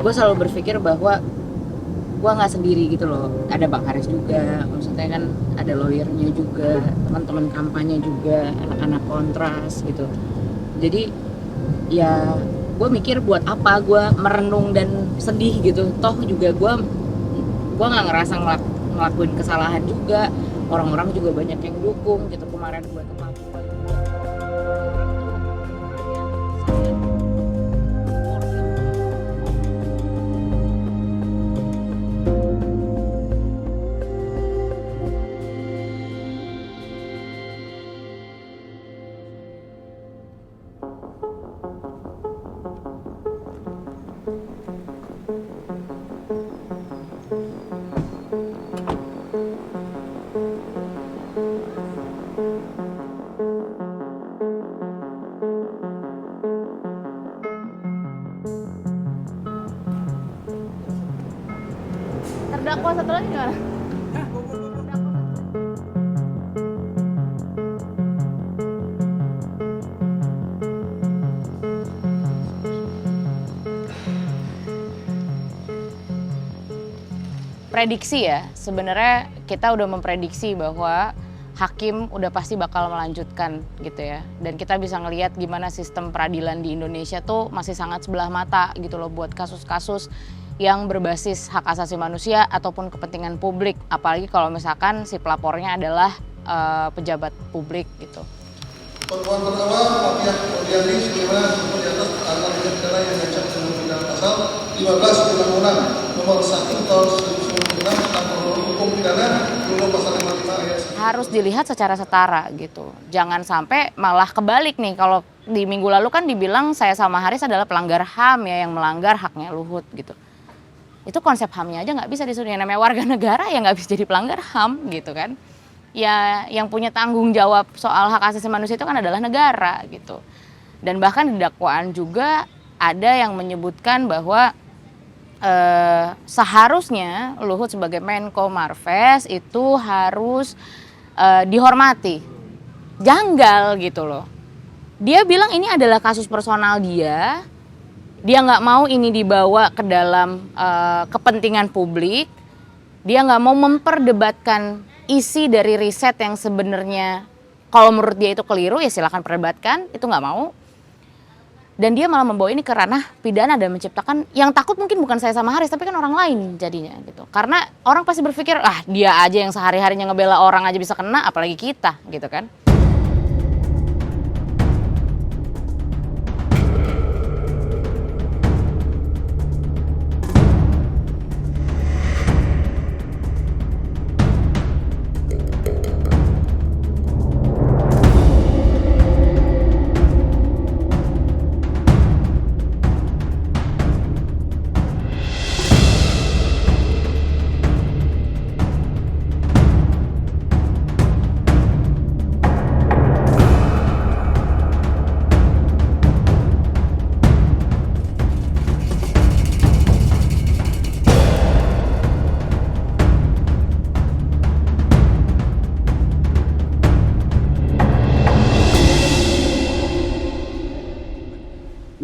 gue selalu berpikir bahwa gue nggak sendiri gitu loh, ada Bang Haris juga, maksudnya kan ada lawyernya juga, teman-teman kampanye juga, anak-anak kontras gitu. Jadi ya gue mikir buat apa gue merenung dan sedih gitu, toh juga gue nggak ngerasa ngelakuin kesalahan juga, orang-orang juga banyak yang dukung gitu. Kemarin gue ke Papua juga orang tuh yang terdakwa satu lagi gimana? Prediksi ya, sebenarnya kita udah memprediksi bahwa hakim udah pasti bakal melanjutkan gitu ya. Dan kita bisa ngelihat gimana sistem peradilan di Indonesia tuh masih sangat sebelah mata gitu loh buat kasus-kasus yang berbasis hak asasi manusia ataupun kepentingan publik. Apalagi kalau misalkan si pelapornya adalah pejabat publik gitu. Permohonan pertama, Mafia Odiani sebagaimana disebut di atas atas tindak pidana yang diancam dengan pidana pasal 15 Undang-Undang Nomor 1 Tahun 1996 tentang hukum pidana menurut pasal 55 ayat 1. Harus dilihat secara setara gitu. Jangan sampai malah kebalik nih, kalau di minggu lalu kan dibilang saya sama Haris adalah pelanggar HAM ya, yang melanggar haknya Luhut gitu. Itu konsep HAM-nya aja nggak bisa disuruh, yang namanya warga negara ya nggak bisa jadi pelanggar HAM gitu kan. Ya yang punya tanggung jawab soal hak asasi manusia itu kan adalah negara gitu. Dan bahkan di dakwaan juga ada yang menyebutkan bahwa seharusnya Luhut sebagai Menko Marves itu harus dihormati. Janggal gitu loh. Dia bilang ini adalah kasus personal dia nggak mau ini dibawa ke dalam kepentingan publik, dia nggak mau memperdebatkan isi dari riset yang sebenarnya kalau menurut dia itu keliru, ya silakan perdebatkan, itu nggak mau. Dan dia malah membawa ini ke ranah pidana dan menciptakan, yang takut mungkin bukan saya sama Haris, tapi kan orang lain jadinya gitu. Karena orang pasti berpikir, dia aja yang sehari-harinya ngebela orang aja bisa kena, apalagi kita gitu kan.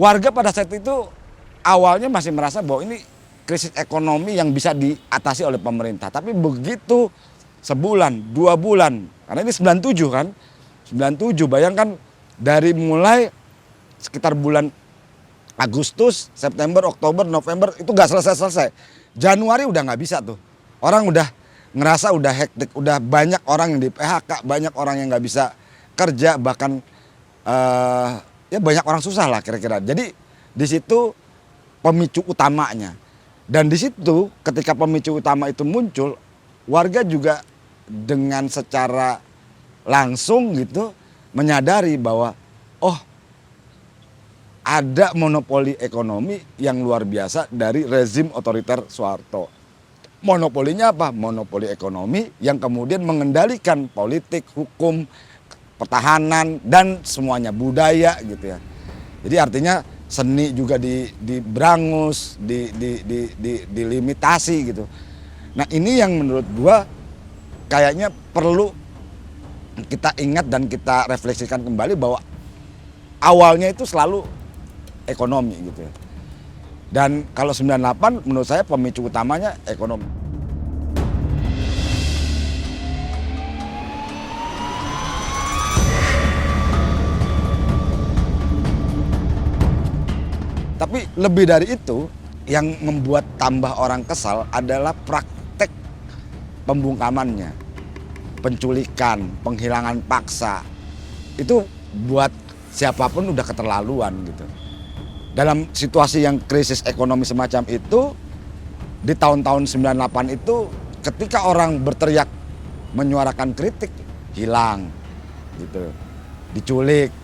Warga pada saat itu awalnya masih merasa bahwa ini krisis ekonomi yang bisa diatasi oleh pemerintah. Tapi begitu sebulan, 2 bulan, karena ini 97 kan, 97 bayangkan dari mulai sekitar bulan Agustus, September, Oktober, November itu gak selesai-selesai. Januari udah gak bisa tuh. Orang udah ngerasa udah hektik, udah banyak orang yang di PHK, banyak orang yang gak bisa kerja, bahkan ya banyak orang susah lah kira-kira. Jadi di situ pemicu utamanya. Dan di situ ketika pemicu utama itu muncul, warga juga dengan secara langsung gitu menyadari bahwa ada monopoli ekonomi yang luar biasa dari rezim otoriter Soeharto. Monopolinya apa? Monopoli ekonomi yang kemudian mengendalikan politik, hukum, pertahanan dan semuanya, budaya gitu ya. Jadi artinya seni juga diberangus, dilimitasi gitu. Nah ini yang menurut gua kayaknya perlu kita ingat dan kita refleksikan kembali bahwa awalnya itu selalu ekonomi gitu ya. Dan kalau 98 menurut saya pemicu utamanya ekonomi. Tapi lebih dari itu, yang membuat tambah orang kesal adalah praktek pembungkamannya. Penculikan, penghilangan paksa. Itu buat siapapun udah keterlaluan gitu. Dalam situasi yang krisis ekonomi semacam itu, di tahun-tahun 98 itu ketika orang berteriak menyuarakan kritik, hilang gitu. Diculik,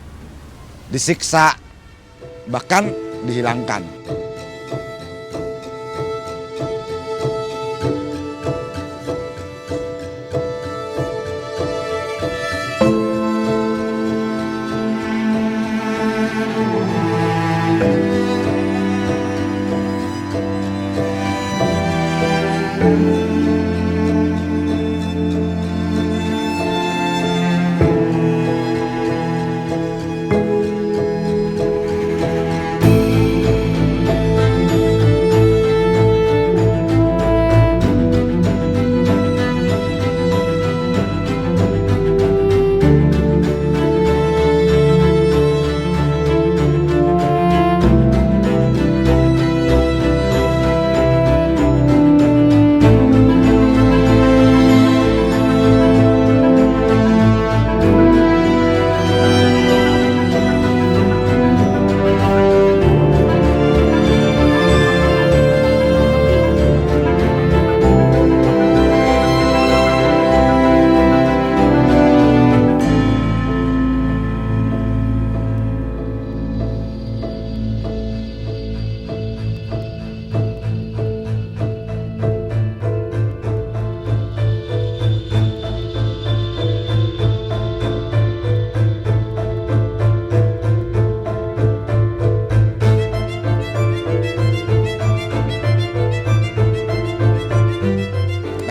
disiksa, bahkan dihilangkan.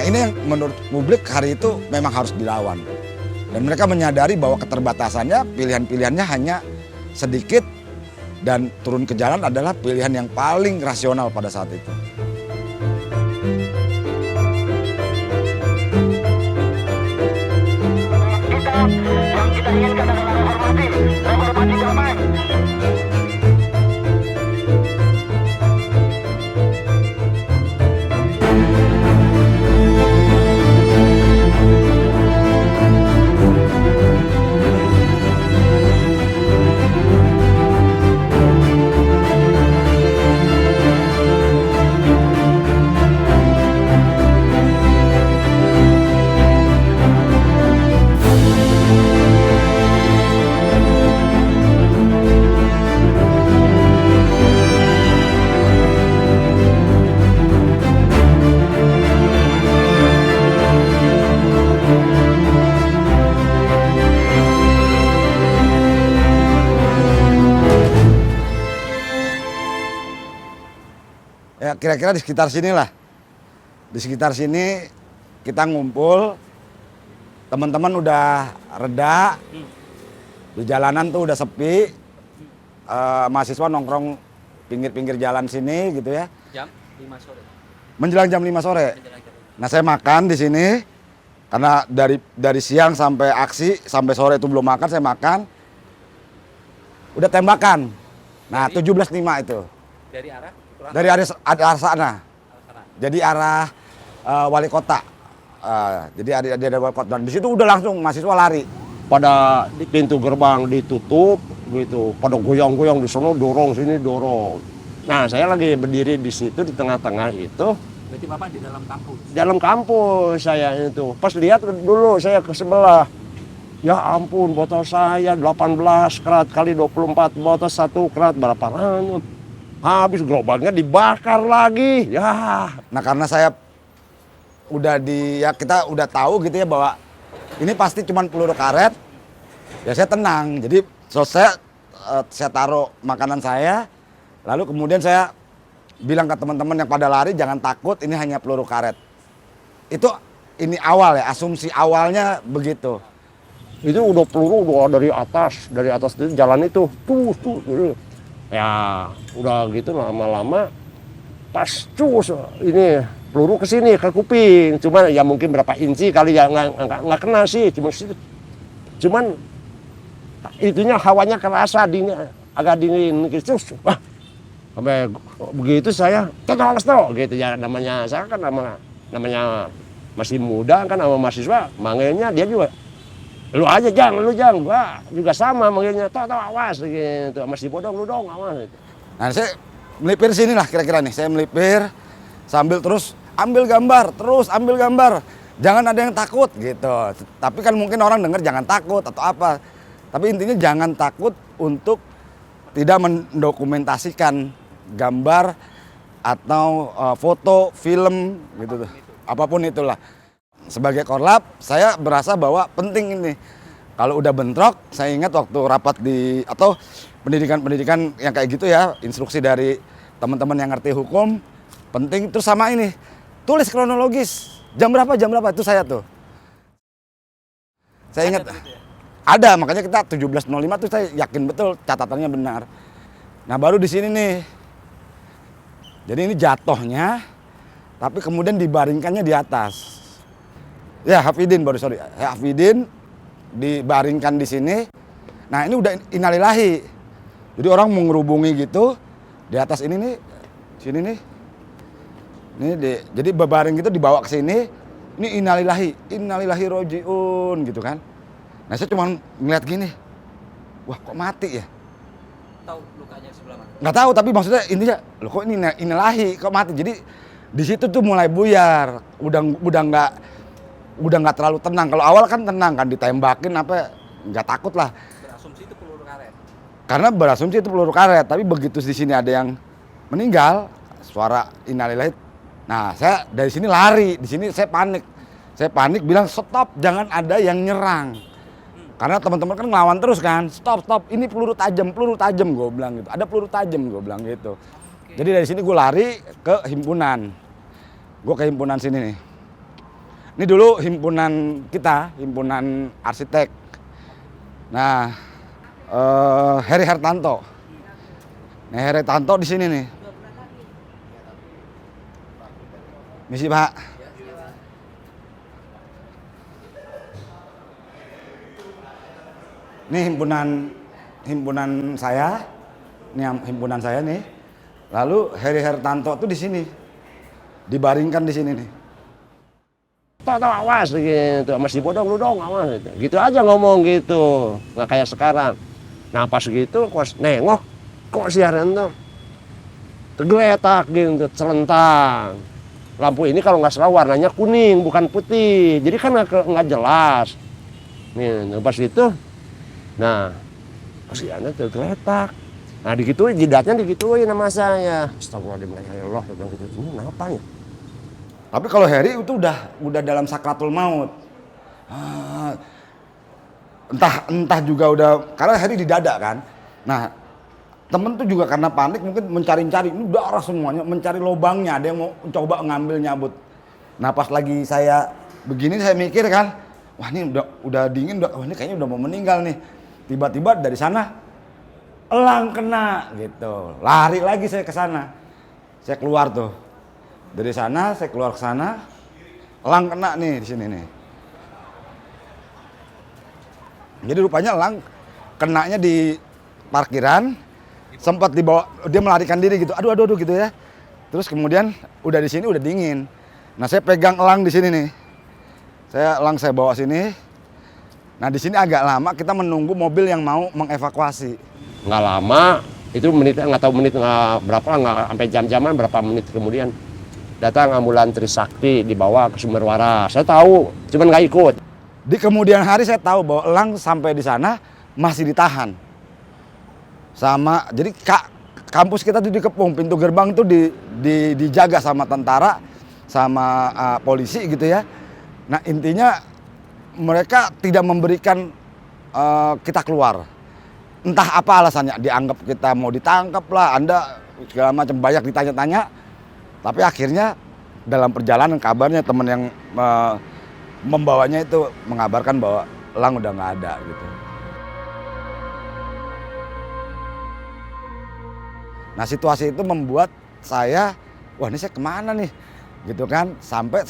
Ini yang menurut publik hari itu memang harus dilawan. Dan mereka menyadari bahwa keterbatasannya, pilihan-pilihannya hanya sedikit, dan turun ke jalan adalah pilihan yang paling rasional pada saat itu. Yang kita inginkan adalah reformasi damai. Ya kira-kira di sekitar sini lah. Di sekitar sini kita ngumpul, teman-teman udah reda, di jalanan tuh udah sepi, mahasiswa nongkrong pinggir-pinggir jalan sini gitu ya. Jam 5 sore. Menjelang jam 5 sore. Nah saya makan di sini, karena dari siang sampai aksi, sampai sore itu belum makan, saya makan. Udah tembakan. Nah 17.5 itu. Dari arah? Dari arah sana. Jadi arah wali kota. Jadi ada wali kota. Dan di situ udah langsung mahasiswa lari. Pada di pintu gerbang ditutup gitu, pada goyang-goyang di sana, dorong sini dorong. Nah saya lagi berdiri di situ di tengah-tengah itu. Berarti Bapak di dalam kampus? Dalam kampus saya itu. Pas lihat dulu saya ke sebelah. Ya ampun, botol saya 18 karat kali 24 botol, 1 karat berapa ranyut. Habis gerobaknya dibakar lagi. Ya. Nah karena saya udah kita udah tahu gitu ya bahwa ini pasti cuma peluru karet. Ya saya tenang. Jadi selesai saya taruh makanan saya. Lalu kemudian saya bilang ke teman-teman yang pada lari, jangan takut, ini hanya peluru karet. Itu ini awal ya, asumsi awalnya begitu. Itu udah peluru udah dari atas itu jalan itu tuh. Ya udah gitu lama-lama pas cus ini peluru ke sini ke kuping. Cuman ya mungkin berapa inci kali ya nggak kena sih, cuman itunya hawanya kerasa dingin, agak dingin gitu. Wah, sampai begitu saya tolong gitu ya, namanya saya kan namanya masih muda kan sama mahasiswa, manggilnya dia juga lu aja lu jang, gua juga sama manggilnya toh awas gitu, masih bodong lu dong awas gitu. Nah saya melipir sini lah kira-kira nih, saya melipir sambil terus ambil gambar, jangan ada yang takut gitu. Tapi kan mungkin orang dengar jangan takut atau apa, tapi intinya jangan takut untuk tidak mendokumentasikan gambar atau foto, film gitu tuh, apapun itulah. Sebagai korlap, saya berasa bahwa penting ini. Kalau udah bentrok, saya ingat waktu rapat atau pendidikan yang kayak gitu ya, instruksi dari teman-teman yang ngerti hukum, penting. Terus sama ini, tulis kronologis, jam berapa itu saya tuh. Saya ingat, ada, makanya kita 17.05 tuh saya yakin betul catatannya benar. Nah baru di sini nih, jadi ini jatuhnya, tapi kemudian dibaringkannya di atas. Ya Hafidin Hafidin dibaringkan di sini. Nah ini udah innalillahi. Jadi orang mau ngerubungi gitu di atas ini nih, sini nih. Jadi bebaring gitu dibawa ke sini. Ini innalillahi rojiun gitu kan. Nah saya cuma ngeliat gini, wah kok mati ya? Tahu lukanya sebelah mana? Nggak tahu, tapi maksudnya intinya, loh kok ini innalillahi kok mati? Jadi di situ tuh mulai buyar, udah nggak terlalu tenang. Kalau awal kan tenang kan, ditembakin apa nggak takut lah. Berasumsi itu peluru karet. Karena berasumsi itu peluru karet, tapi begitu di sini ada yang meninggal, suara innalillahi. Nah saya dari sini lari, di sini saya panik bilang stop, jangan ada yang nyerang. Karena teman-teman kan ngelawan terus kan, stop, ini peluru tajam gue bilang gitu. Ada peluru tajam gue bilang gitu. Jadi dari sini gue lari ke himpunan. Gue ke himpunan sini nih. Ini dulu himpunan kita, himpunan arsitek. Nah, Heri Hartanto. Nah, Heri Hartanto di sini nih. Misi Pak. Ini himpunan saya, ini himpunan saya nih. Lalu Heri Hartanto tuh di sini, dibaringkan di sini nih. Toh awas gitu, masih bodong lu dong awas gitu aja ngomong gitu, nggak kayak sekarang. Nah pas gitu pas nengok kok siaran tuh tergeletak gitu, celentang. Lampu ini kalau nggak salah warnanya kuning bukan putih, jadi kan nggak jelas. Nih pas itu, nah pas siaran tergeletak. Nah digituin jidatnya digituin sama saya. Astagfirullahaladzim ya Allah, bilang gitu, ini kenapa ya? Tapi kalau Heri itu udah dalam sakratul maut. Entah juga udah, karena Heri di dada kan. Nah temen tuh juga karena panik mungkin mencari-cari, ini darah semuanya, mencari lubangnya, ada yang mau coba ngambil nyabut. Nah pas lagi saya begini saya mikir kan, wah ini udah dingin, wah ini kayaknya udah mau meninggal nih. Tiba-tiba dari sana elang kena gitu, lari lagi saya ke sana, saya keluar tuh. Dari sana saya keluar ke sana, elang kena nih di sini nih. Jadi rupanya elang kenanya di parkiran, sempat dibawa, dia melarikan diri gitu. Aduh gitu ya. Terus kemudian udah di sini udah dingin. Nah saya pegang elang di sini nih. Saya bawa sini. Nah di sini agak lama kita menunggu mobil yang mau mengevakuasi. Nggak lama, itu menit nggak tahu menit berapa, nggak sampai jam-jaman berapa menit kemudian. Datang ambulan Trisakti dibawa ke Sumber Waras. Saya tahu, cuman nggak ikut. Di kemudian hari saya tahu bahwa elang sampai di sana masih ditahan. Jadi kampus kita tuh dikepung, pintu gerbang tuh dijaga sama tentara, sama polisi gitu ya. Nah intinya mereka tidak memberikan kita keluar. Entah apa alasannya, dianggap kita mau ditangkap lah, Anda segala macam, banyak ditanya-tanya. Tapi akhirnya dalam perjalanan kabarnya teman yang membawanya itu mengabarkan bahwa elang udah nggak ada gitu. Nah situasi itu membuat saya wah ini saya kemana nih, gitu kan. Sampai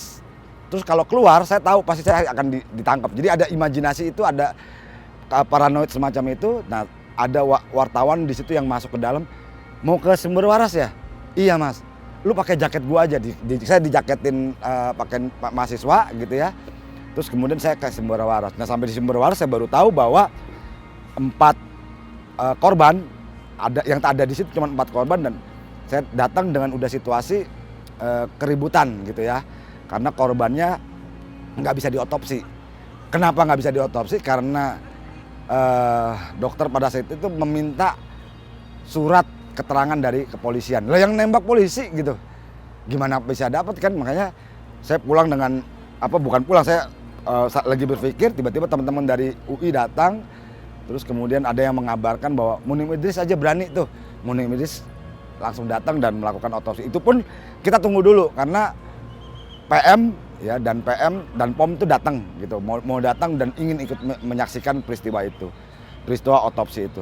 terus kalau keluar saya tahu pasti saya akan ditangkap. Jadi ada imajinasi itu, ada paranoid semacam itu. Nah ada wartawan di situ yang masuk ke dalam, mau ke Sumber Waras ya? Iya mas, lu pakai jaket gua aja. Saya dijaketin pakai mahasiswa gitu ya. Terus kemudian saya ke Sumber Waras. Nah sampai di Sumber Waras saya baru tahu bahwa 4 korban, yang ada di situ cuma 4 korban, dan saya datang dengan udah situasi keributan gitu ya, karena korbannya nggak bisa diotopsi. Kenapa nggak bisa diotopsi? Karena dokter pada saat itu meminta surat keterangan dari kepolisian. Lah yang nembak polisi gitu, gimana bisa dapat kan? Makanya saya pulang dengan bukan pulang, saya lagi berpikir, tiba-tiba teman-teman dari UI datang. Terus kemudian ada yang mengabarkan bahwa Munim Idris aja berani tuh. Munim Idris langsung datang dan melakukan otopsi. Itu pun kita tunggu dulu karena PM ya dan POM itu datang gitu. Mau datang dan ingin ikut menyaksikan peristiwa itu. Peristiwa otopsi itu.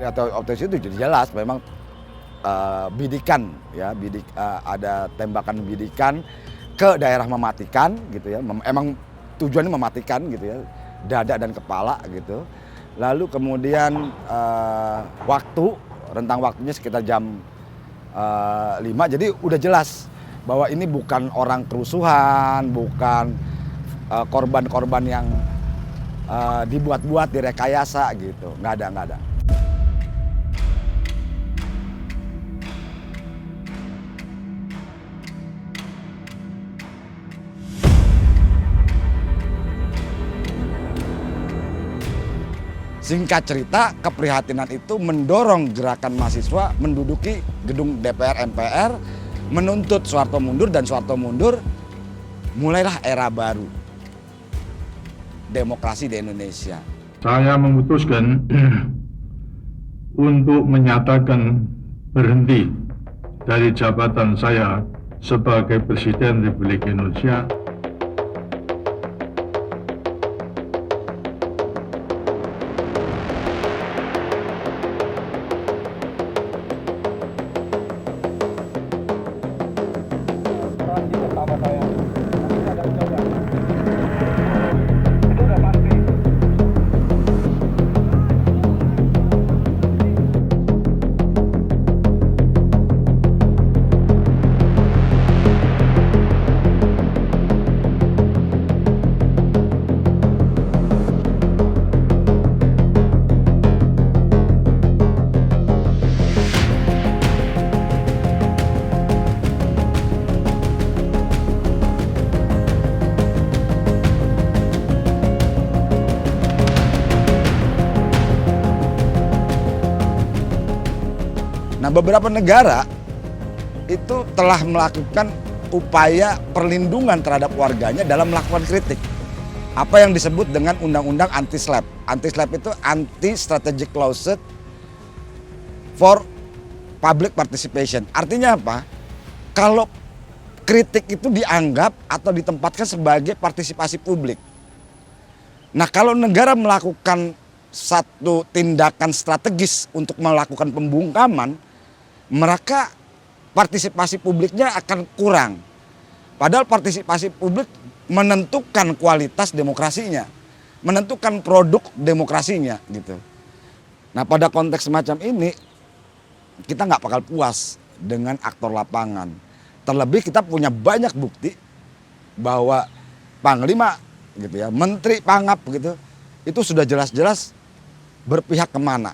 Atau otopsi itu jelas memang bidikan ya, ada tembakan bidikan ke daerah mematikan gitu ya. Emang tujuannya mematikan gitu ya, dada dan kepala gitu. Lalu kemudian rentang waktunya sekitar jam 5, jadi udah jelas bahwa ini bukan orang kerusuhan, bukan korban-korban yang dibuat-buat, direkayasa gitu, nggak ada. Singkat cerita, keprihatinan itu mendorong gerakan mahasiswa menduduki gedung DPR MPR, menuntut Soeharto mundur, dan Soeharto mundur, mulailah era baru demokrasi di Indonesia. Saya memutuskan untuk menyatakan berhenti dari jabatan saya sebagai Presiden Republik Indonesia. Nah, beberapa negara itu telah melakukan upaya perlindungan terhadap warganya dalam melakukan kritik. Apa yang disebut dengan undang-undang anti-SLAPP. Anti-SLAPP itu Anti-Strategic Clause for Public Participation. Artinya apa? Kalau kritik itu dianggap atau ditempatkan sebagai partisipasi publik. Nah, kalau negara melakukan satu tindakan strategis untuk melakukan pembungkaman, maka partisipasi publiknya akan kurang. Padahal partisipasi publik menentukan kualitas demokrasinya, menentukan produk demokrasinya gitu. Nah, pada konteks semacam ini kita nggak bakal puas dengan aktor lapangan. Terlebih kita punya banyak bukti bahwa Panglima gitu ya, Menteri Pangap gitu, itu sudah jelas-jelas berpihak kemana,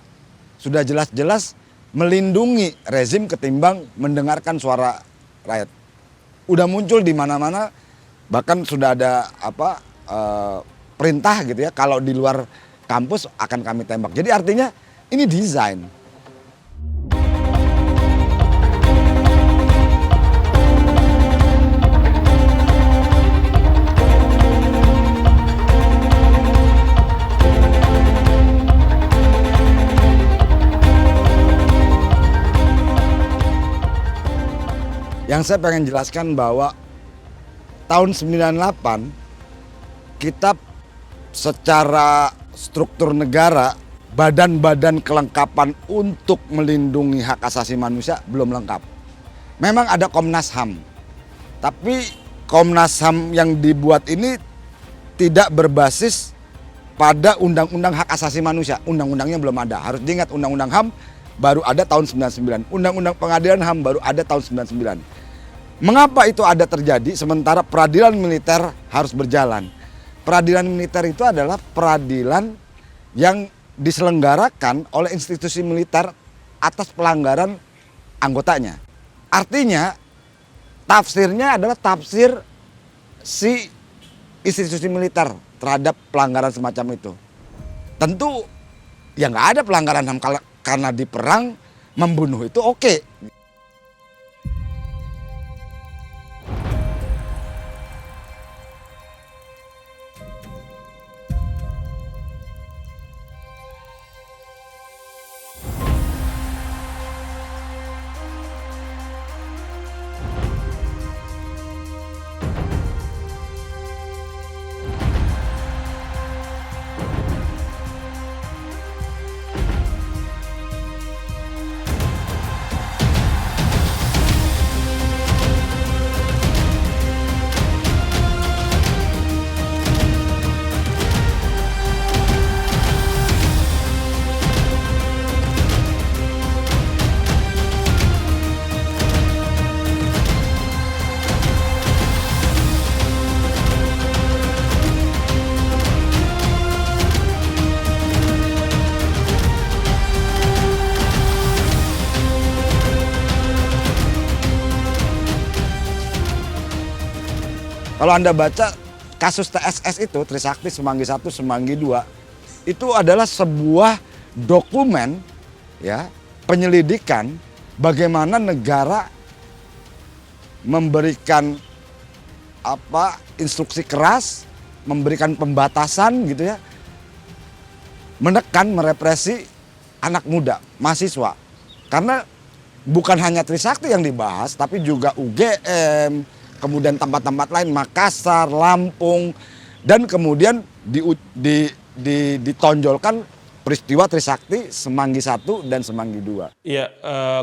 sudah jelas-jelas melindungi rezim ketimbang mendengarkan suara rakyat. Udah muncul di mana-mana, bahkan sudah ada perintah gitu ya, kalau di luar kampus akan kami tembak. Jadi artinya ini desain. Yang saya pengen jelaskan bahwa tahun 98 kita secara struktur negara, badan-badan kelengkapan untuk melindungi hak asasi manusia belum lengkap. Memang ada Komnas HAM, tapi Komnas HAM yang dibuat ini tidak berbasis pada undang-undang hak asasi manusia. Undang-undangnya belum ada. Harus diingat, undang-undang HAM baru ada tahun 99. Undang-undang pengadilan HAM baru ada tahun 99. Mengapa itu ada terjadi sementara peradilan militer harus berjalan? Peradilan militer itu adalah peradilan yang diselenggarakan oleh institusi militer atas pelanggaran anggotanya. Artinya tafsirnya adalah tafsir si institusi militer terhadap pelanggaran semacam itu. Tentu ya nggak ada pelanggaran HAM karena di perang membunuh itu oke. Kalau Anda baca kasus TSS itu, Trisakti Semanggi 1, Semanggi 2, itu adalah sebuah dokumen ya, penyelidikan bagaimana negara memberikan instruksi keras, memberikan pembatasan gitu ya, menekan, merepresi anak muda, mahasiswa. Karena bukan hanya Trisakti yang dibahas, tapi juga UGM, kemudian tempat-tempat lain, Makassar, Lampung, dan kemudian ditonjolkan peristiwa Trisakti Semanggi 1 dan Semanggi 2. Iya,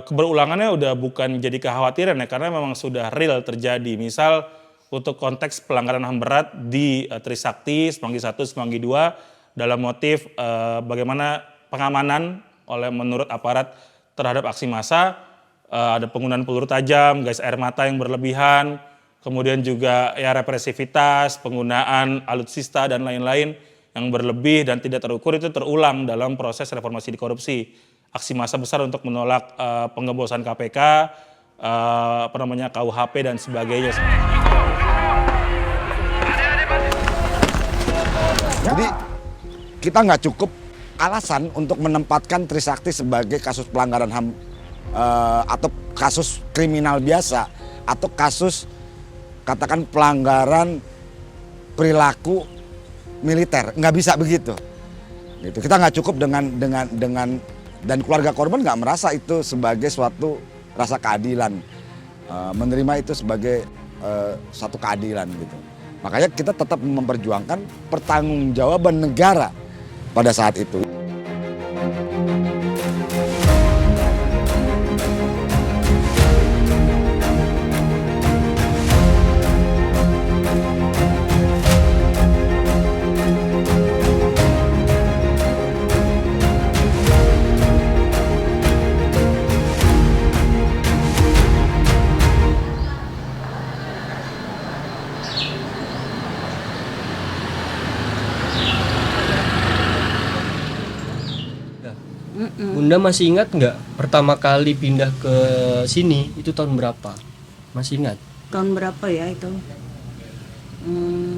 keberulangannya udah bukan jadi kekhawatiran ya, karena memang sudah real terjadi. Misal untuk konteks pelanggaran HAM berat di Trisakti Semanggi 1, Semanggi 2 dalam motif bagaimana pengamanan menurut aparat terhadap aksi massa, ada penggunaan peluru tajam, gas air mata yang berlebihan, kemudian juga ya represivitas, penggunaan alutsista dan lain-lain yang berlebih dan tidak terukur itu terulang dalam proses reformasi di korupsi. Aksi massa besar untuk menolak penggembosan KPK, KUHP dan sebagainya. Jadi kita nggak cukup alasan untuk menempatkan Trisakti sebagai kasus pelanggaran HAM atau kasus kriminal biasa atau kasus katakan pelanggaran perilaku militer, nggak bisa begitu. Gitu. Kita nggak cukup dengan dan keluarga korban nggak merasa itu sebagai suatu rasa keadilan, menerima itu sebagai suatu keadilan gitu. Makanya kita tetap memperjuangkan pertanggungjawaban negara pada saat itu. Bunda masih ingat nggak pertama kali pindah ke sini itu tahun berapa? Masih ingat? Tahun berapa ya itu?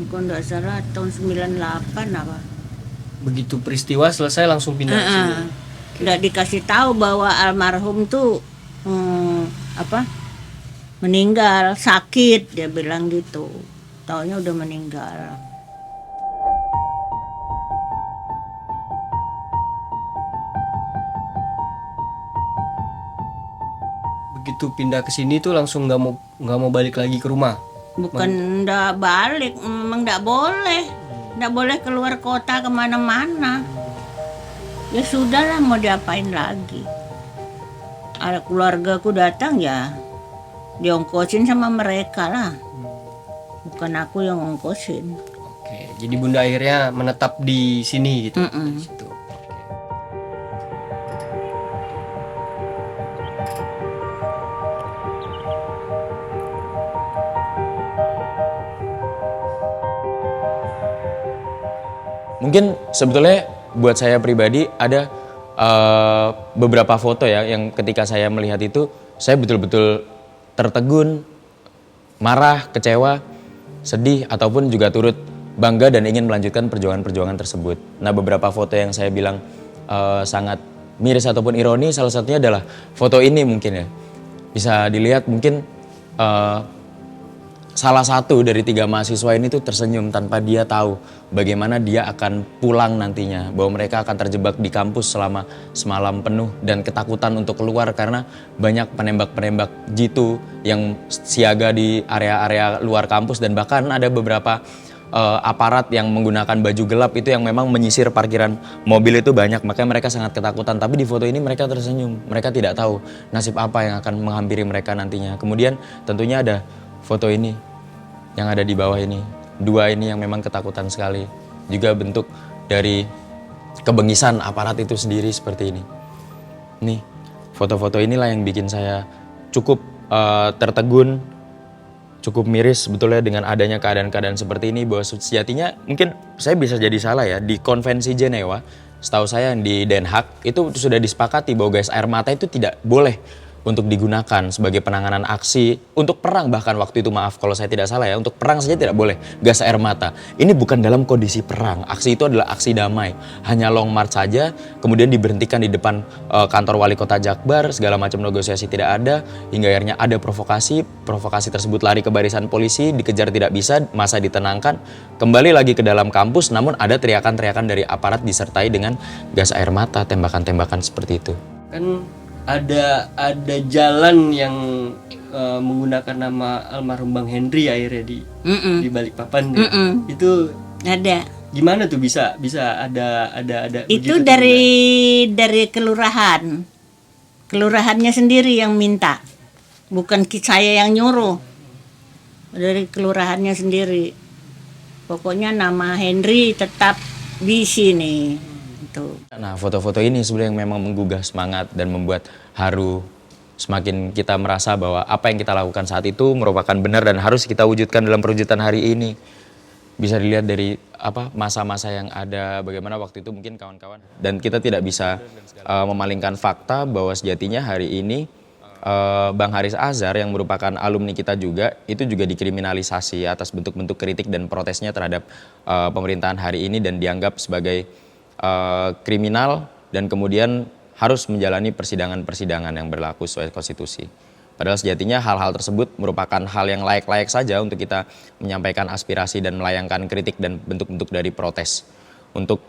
Kalau nggak salah tahun 98 apa? Begitu peristiwa selesai langsung pindah ke sini. Nggak dikasih tahu bahwa almarhum tuh meninggal, sakit, dia bilang gitu. Taunya udah meninggal. Begitu pindah ke sini tuh langsung nggak mau balik lagi ke rumah. Bukan nggak balik, memang nggak boleh keluar kota kemana-mana. Ya sudahlah, mau diapain lagi. Ada keluargaku datang ya diongkosin sama mereka lah, bukan aku yang ongkosin. Oke, jadi Bunda akhirnya menetap di sini gitu. Di situ. Mungkin sebetulnya buat saya pribadi ada beberapa foto ya yang ketika saya melihat itu saya betul-betul tertegun, marah, kecewa, sedih ataupun juga turut bangga dan ingin melanjutkan perjuangan-perjuangan tersebut. Nah, beberapa foto yang saya bilang sangat miris ataupun ironi, salah satunya adalah foto ini mungkin ya. Bisa dilihat mungkin salah satu dari 3 mahasiswa ini tuh tersenyum tanpa dia tahu bagaimana dia akan pulang nantinya. Bahwa mereka akan terjebak di kampus selama semalam penuh dan ketakutan untuk keluar karena banyak penembak-penembak jitu yang siaga di area-area luar kampus. Dan bahkan ada beberapa aparat yang menggunakan baju gelap itu yang memang menyisir parkiran mobil itu banyak. Makanya mereka sangat ketakutan. Tapi di foto ini mereka tersenyum. Mereka tidak tahu nasib apa yang akan menghampiri mereka nantinya. Kemudian tentunya ada foto ini yang ada di bawah ini, 2 ini yang memang ketakutan sekali. Juga bentuk dari kebengisan aparat itu sendiri seperti ini. Nih, foto-foto inilah yang bikin saya cukup tertegun, cukup miris sebetulnya dengan adanya keadaan-keadaan seperti ini. Bahwa sejatinya mungkin saya bisa jadi salah ya, di konvensi Jenewa, setahu saya di Den Haag itu sudah disepakati bahwa gas air mata itu tidak boleh untuk digunakan sebagai penanganan aksi untuk perang. Bahkan waktu itu, maaf kalau saya tidak salah ya, untuk perang saja tidak boleh gas air mata. Ini bukan dalam kondisi perang, aksi itu adalah aksi damai, hanya long march saja, kemudian diberhentikan di depan kantor wali kota Jakbar, segala macam negosiasi tidak ada, hingga akhirnya ada provokasi tersebut lari ke barisan polisi, dikejar tidak bisa, masa ditenangkan, kembali lagi ke dalam kampus, namun ada teriakan-teriakan dari aparat disertai dengan gas air mata, tembakan-tembakan seperti itu. Kan ada jalan yang menggunakan nama almarhum Bang Henry akhirnya di Balikpapan ya. Itu ada. Gimana tuh bisa ada Itu dari kelurahannya sendiri yang minta, bukan saya yang nyuruh, dari kelurahannya sendiri. Pokoknya nama Henry tetap di sini. Nah, foto-foto ini sebenarnya yang memang menggugah semangat dan membuat haru. Semakin kita merasa bahwa apa yang kita lakukan saat itu merupakan benar dan harus kita wujudkan dalam perwujudan hari ini. Bisa dilihat dari masa-masa yang ada, bagaimana waktu itu mungkin kawan-kawan. Dan kita tidak bisa memalingkan fakta bahwa sejatinya hari ini Bang Haris Azhar yang merupakan alumni kita juga, itu juga dikriminalisasi atas bentuk-bentuk kritik dan protesnya terhadap pemerintahan hari ini dan dianggap sebagai kriminal dan kemudian harus menjalani persidangan-persidangan yang berlaku sesuai konstitusi. Padahal sejatinya hal-hal tersebut merupakan hal yang layak-layak saja untuk kita menyampaikan aspirasi dan melayangkan kritik dan bentuk-bentuk dari protes untuk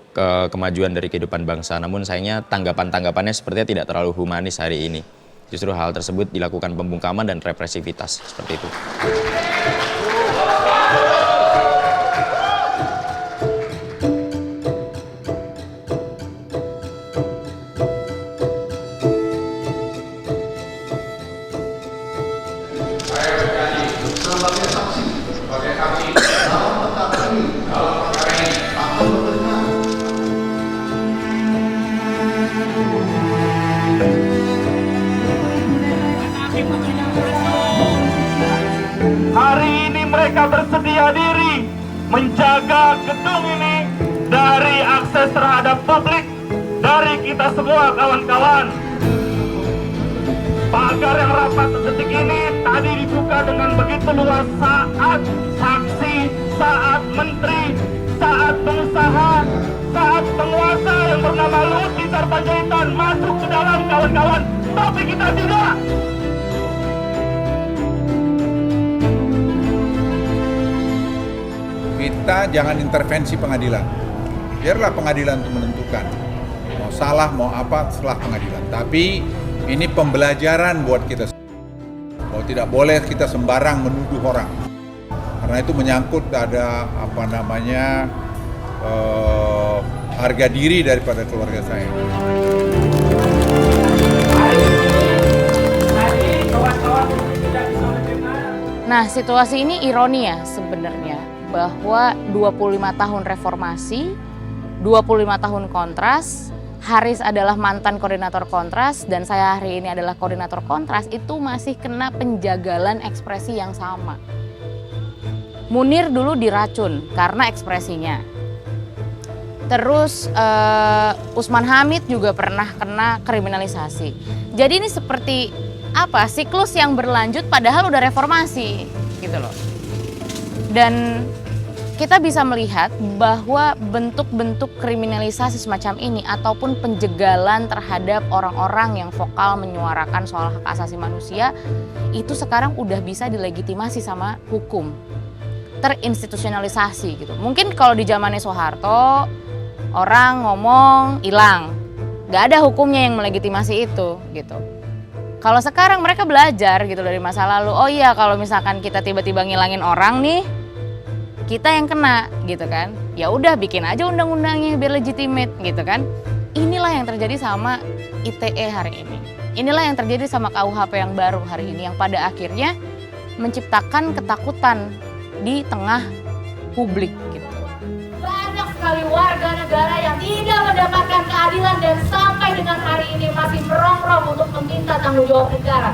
kemajuan dari kehidupan bangsa. Namun sayangnya tanggapan-tanggapannya sepertinya tidak terlalu humanis hari ini. Justru hal tersebut dilakukan pembungkaman dan represivitas seperti itu. Hari ini mereka bersedia diri menjaga gedung ini dari akses terhadap publik dari kita semua kawan-kawan. Pagar yang rapat detik ini tadi dibuka dengan begitu luas saat saksi, saat menteri, saat pengusaha, saat penguasa yang bernama Luhut Binsar Panjaitan masuk ke dalam kawan-kawan. Tapi kita tidak. Kita jangan intervensi pengadilan. Biarlah pengadilan untuk menentukan. Mau salah, mau apa setelah pengadilan. Tapi ini pembelajaran buat kita. Bahwa tidak boleh kita sembarang menuduh orang. Karena itu menyangkut ada harga diri daripada keluarga saya. Nah, situasi ini ironi ya sebenarnya, bahwa 25 tahun reformasi, 25 tahun kontras, Haris adalah mantan koordinator kontras dan saya hari ini adalah koordinator kontras, itu masih kena penjagalan ekspresi yang sama. Munir dulu diracun karena ekspresinya. Terus Usman Hamid juga pernah kena kriminalisasi. Jadi ini seperti apa, siklus yang berlanjut padahal udah reformasi gitu loh. Dan kita bisa melihat bahwa bentuk-bentuk kriminalisasi semacam ini ataupun penjegalan terhadap orang-orang yang vokal menyuarakan soal hak asasi manusia itu sekarang udah bisa dilegitimasi sama hukum, terinstitusionalisasi gitu. Mungkin kalau di zamannya Soeharto orang ngomong hilang, nggak ada hukumnya yang melegitimasi itu gitu. Kalau sekarang mereka belajar gitu dari masa lalu, oh iya kalau misalkan kita tiba-tiba ngilangin orang nih, kita yang kena gitu kan. Ya udah bikin aja undang-undangnya biar legitimate gitu kan. Inilah yang terjadi sama ITE hari ini. Inilah yang terjadi sama KUHP yang baru hari ini yang pada akhirnya menciptakan ketakutan di tengah publik gitu. Banyak sekali warga negara yang tidak mendapatkan keadilan dan sampai dengan hari ini masih merongrong untuk meminta tanggung jawab negara.